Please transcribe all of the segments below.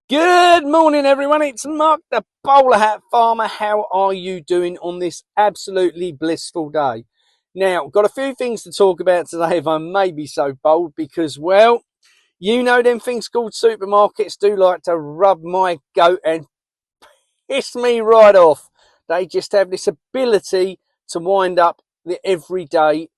Good morning, everyone. It's Mark, the Bowlerhat Farmer. How are you doing on this absolutely blissful day? Now, got a few things to talk about today, if I may be so bold, because, well, you know them things called supermarkets do like to rub my goat and piss me right off. They just have this ability to wind up the everyday,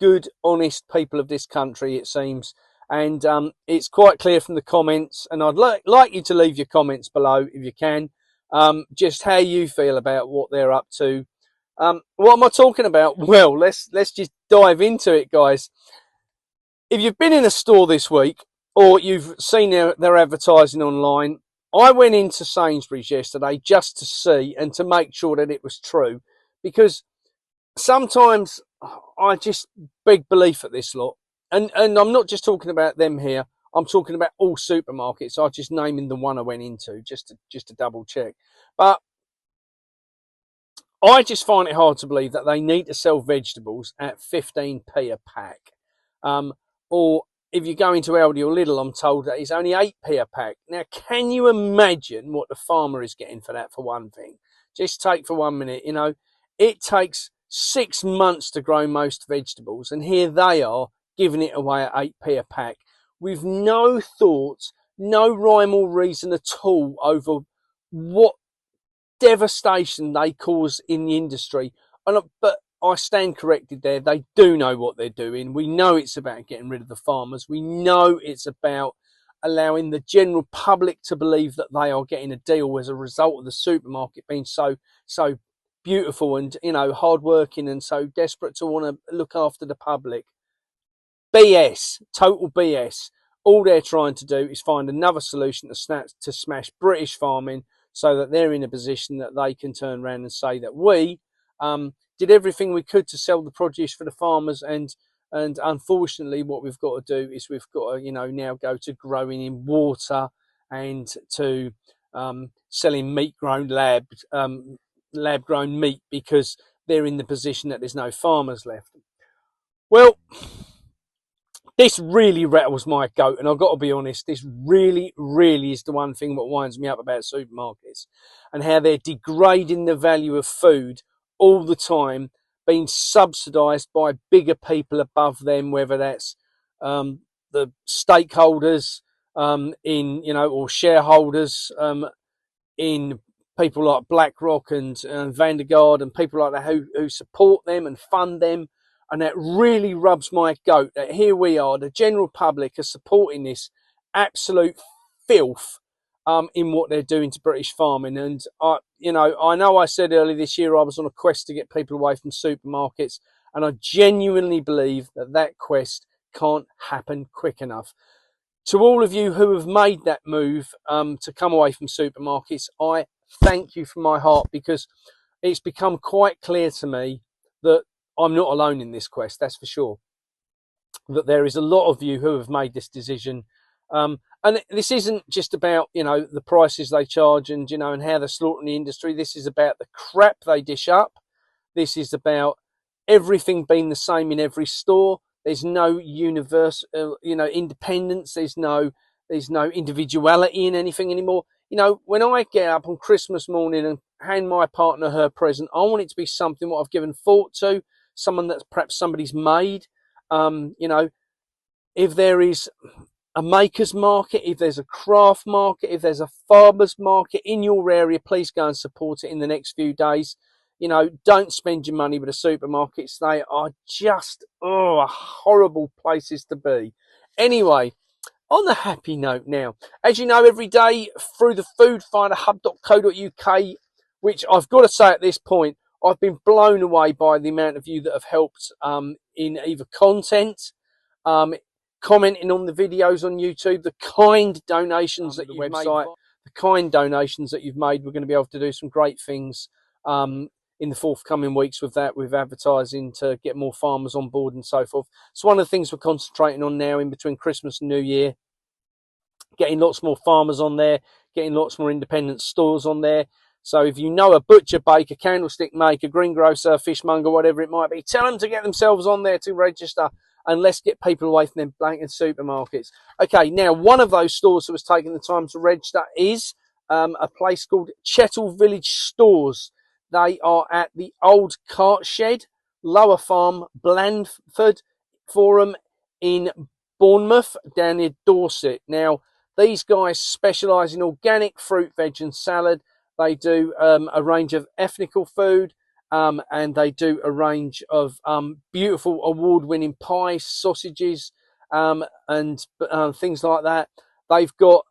good, honest people of this country, it seems. And it's quite clear from the comments, and I'd like you to leave your comments below if you can, just how you feel about what they're up to. What am I talking about? Well, let's just dive into it, guys. If you've been in a store this week or you've seen their advertising online, I went into Sainsbury's yesterday just to see and to make sure that it was true, because sometimes I just beg belief at this lot. And I'm not just talking about them here. I'm talking about all supermarkets. I'm just naming the one I went into just to double check. But I just find it hard to believe that they need to sell vegetables at 15p a pack. Or if you go into Aldi or Lidl, I'm told that it's only 8p a pack. Now, can you imagine what the farmer is getting for that, for one thing? Just take for 1 minute, it takes 6 months to grow most vegetables, and here they are giving it away at 8p a pack with no thought, no rhyme or reason at all over what devastation they cause in the industry. But I stand corrected there. They do know what they're doing. We know it's about getting rid of the farmers. We know it's about allowing the general public to believe that they are getting a deal as a result of the supermarket being so beautiful and hardworking and so desperate to want to look after the public. BS, total BS. All they're trying to do is find another solution to smash British farming, so that they're in a position that they can turn around and say that we did everything we could to sell the produce for the farmers, and unfortunately what we've got to do is we've got to now go to growing in water and to selling meat grown lab grown meat, because they're in the position that there's no farmers left. Well, this really rattles my goat, and I've got to be honest, this really is the one thing that winds me up about supermarkets, and how they're degrading the value of food all the time, being subsidised by bigger people above them, whether that's the stakeholders or shareholders in people like BlackRock and Vanguard and people like that who support them and fund them. And that really rubs my goat that here we are, the general public are supporting this absolute filth in what they're doing to British farming. And I know I said earlier this year I was on a quest to get people away from supermarkets, and I genuinely believe that quest can't happen quick enough. To all of you who have made that move to come away from supermarkets, I thank you from my heart, because it's become quite clear to me that I'm not alone in this quest, that's for sure. That there is a lot of you who have made this decision. And this isn't just about, the prices they charge and, and how they're slaughtering the industry. This is about the crap they dish up. This is about everything being the same in every store. There's no universal, independence. There's no individuality in anything anymore. When I get up on Christmas morning and hand my partner her present, I want it to be something what I've given thought to, someone that's perhaps somebody's made. If there is a maker's market, if there's a craft market, if there's a farmer's market in your area, please go and support it in the next few days. Don't spend your money with the supermarkets. They are just horrible places to be. Anyway, on the happy note now, as you know, every day through the foodfinderhub.co.uk, which I've got to say at this point, I've been blown away by the amount of you that have helped in either content, commenting on the videos on YouTube, the kind donations that you've made. The kind donations that you've made. We're going to be able to do some great things in the forthcoming weeks with advertising to get more farmers on board and so forth. So one of the things we're concentrating on now in between Christmas and New Year, getting lots more farmers on there, getting lots more independent stores on there. So if you know a butcher, baker, candlestick maker, greengrocer, fishmonger, whatever it might be, tell them to get themselves on there to register and let's get people away from them blanket supermarkets. Okay, now one of those stores that was taking the time to register is a place called Chettle Village Stores. They are at the old cart shed, Lower Farm, Blandford Forum in Bournemouth, down near Dorset. Now, these guys specialise in organic fruit, veg and salad. They do a range of ethnical food, and they do a range of beautiful award-winning pies, sausages, and things like that. They've got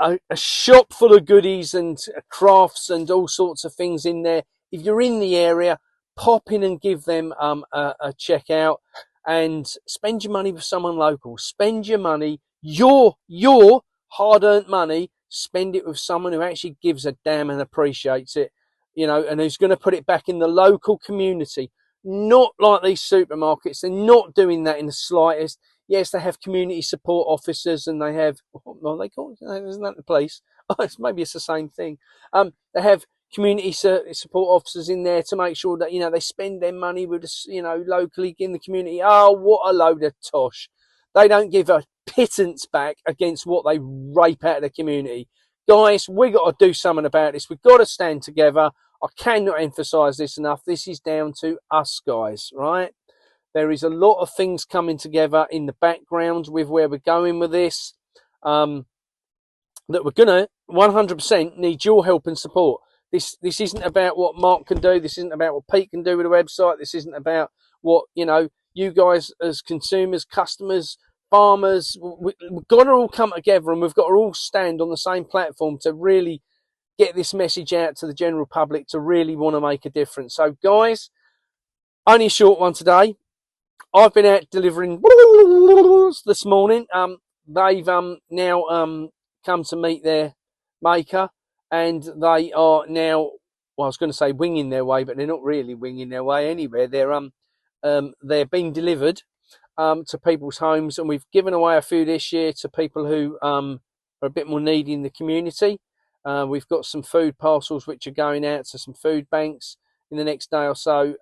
a shop full of goodies and crafts and all sorts of things in there. If you're in the area, pop in and give them a check out, and spend your money with someone local. Spend your money, your hard-earned money. Spend it with someone who actually gives a damn and appreciates it, you know, and who's going to put it back in the local community. Not like these supermarkets. They're not doing that in the slightest. Yes, they have community support officers, and they have, well, they call it, isn't that the police? Maybe it's the same thing. They have community support officers in there to make sure that, you know, they spend their money with, you know, locally in the community. Oh, what a load of tosh. They don't give a pittance back against what they rape out of the community. Guys, we got to do something about this. We've got to stand together. I cannot emphasize this enough. This is down to us, guys, right? There is a lot of things coming together in the background with where we're going with this, that we're going to 100% need your help and support. This isn't about what Mark can do. This isn't about what Pete can do with the website. This isn't about what, you know, you guys as consumers, customers, farmers, we've got to all come together, and we've got to all stand on the same platform to really get this message out to the general public, to really want to make a difference. So, guys, only a short one today. I've been out delivering this morning. They've now come to meet their maker, and they are now, well, I was going to say winging their way, but they're not really winging their way anywhere. They're being delivered to people's homes, and we've given away a few this year to people who are a bit more needy in the community. We've got some food parcels which are going out to some food banks in the next day or so.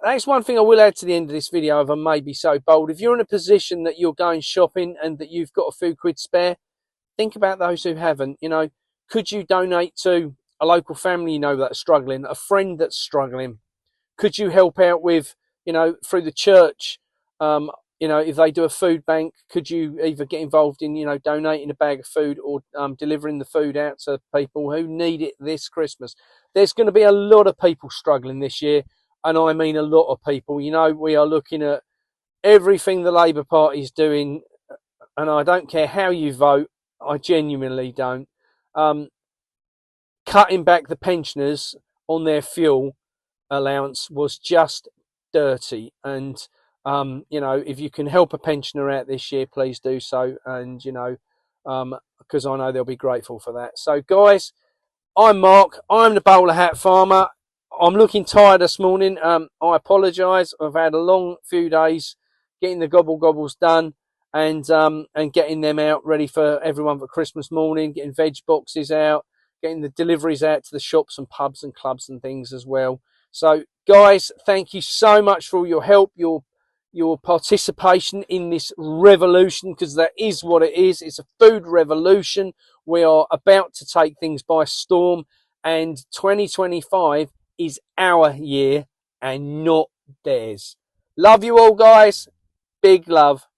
That's one thing I will add to the end of this video, if I may be so bold. If you're in a position that you're going shopping and that you've got a few quid spare, think about those who haven't. You know, could you donate to a local family you know that's struggling, a friend that's struggling? Could you help out with, you know, through the church? You know, if they do a food bank, could you either get involved in, you know, donating a bag of food, or delivering the food out to people who need it this Christmas? There's going to be a lot of people struggling this year. And I mean a lot of people. You know, we are looking at everything the Labour Party is doing, and I don't care how you vote, I genuinely don't. Cutting back the pensioners on their fuel allowance was just dirty. And, you know, if you can help a pensioner out this year, please do so. And, you know, because I know they'll be grateful for that. So, guys, I'm Mark. I'm the Bowlerhat Farmer. I'm looking tired this morning. I apologise. I've had a long few days getting the gobbles done, and getting them out ready for everyone for Christmas morning, getting veg boxes out, getting the deliveries out to the shops and pubs and clubs and things as well. So, guys, thank you so much for all your help, your participation in this revolution, because that is what it is. It's a food revolution. We are about to take things by storm, and 2025 is our year and not theirs. Love you all, guys. Big love.